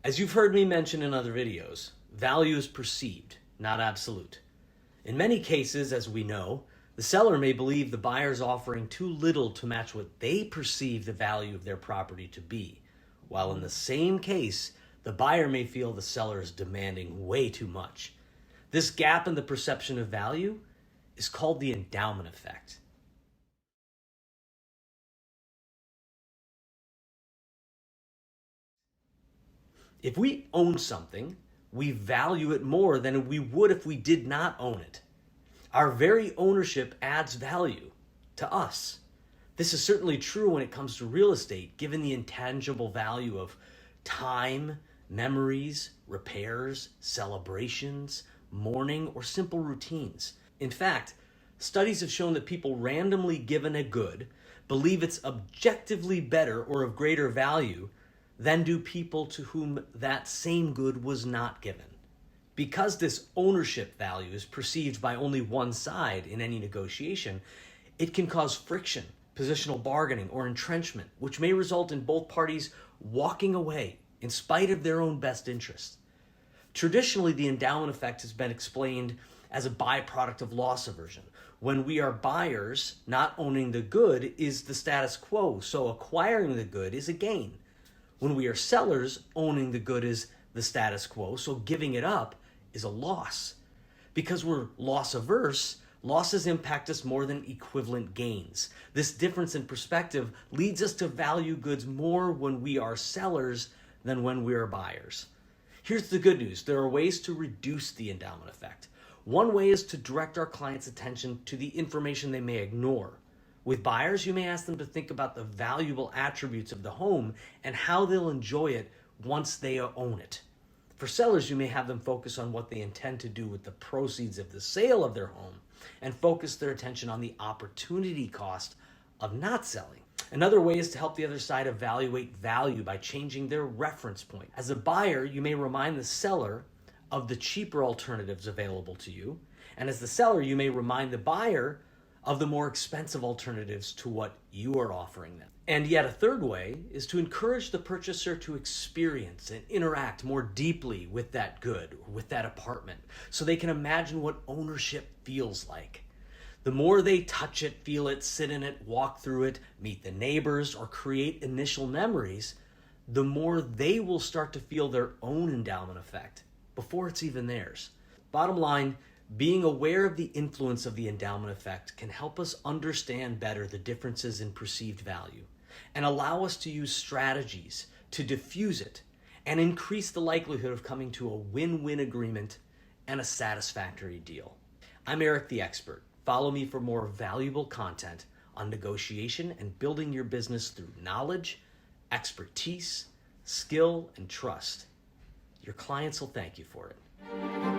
As you've heard me mention in other videos, value is perceived, not absolute. In many cases, as we know, the seller may believe the buyer is offering too little to match what they perceive the value of their property to be, while in the same case, the buyer may feel the seller is demanding way too much. This gap in the perception of value is called the endowment effect. If we own something, we value it more than we would if we did not own it. Our very ownership adds value to us. This is certainly true when it comes to real estate, given the intangible value of time, memories, repairs, celebrations, mourning, or simple routines. In fact, studies have shown that people randomly given a good believe it's objectively better or of greater value than do people to whom that same good was not given. Because this ownership value is perceived by only one side in any negotiation, it can cause friction, positional bargaining, or entrenchment, which may result in both parties walking away in spite of their own best interest. Traditionally, the endowment effect has been explained as a byproduct of loss aversion. When we are buyers, not owning the good is the status quo, so acquiring the good is a gain. When we are sellers, owning the good is the status quo, so giving it up is a loss. Because we're loss averse, losses impact us more than equivalent gains. This difference in perspective leads us to value goods more when we are sellers than when we are buyers. Here's the good news. There are ways to reduce the endowment effect. One way is to direct our clients' attention to the information they may ignore. With buyers, you may ask them to think about the valuable attributes of the home and how they'll enjoy it once they own it. For sellers, you may have them focus on what they intend to do with the proceeds of the sale of their home and focus their attention on the opportunity cost of not selling. Another way is to help the other side evaluate value by changing their reference point. As a buyer, you may remind the seller of the cheaper alternatives available to you, and as the seller, you may remind the buyer of the more expensive alternatives to what you are offering them. And yet a third way is to encourage the purchaser to experience and interact more deeply with that good or with that apartment so they can imagine what ownership feels like. The more they touch it, feel it, sit in it, walk through it, meet the neighbors, or create initial memories, the more they will start to feel their own endowment effect before it's even theirs. Bottom line, being aware of the influence of the endowment effect can help us understand better the differences in perceived value and allow us to use strategies to diffuse it and increase the likelihood of coming to a win-win agreement and a satisfactory deal. I'm Eric the Expert. Follow me for more valuable content on negotiation and building your business through knowledge, expertise, skill, and trust. Your clients will thank you for it.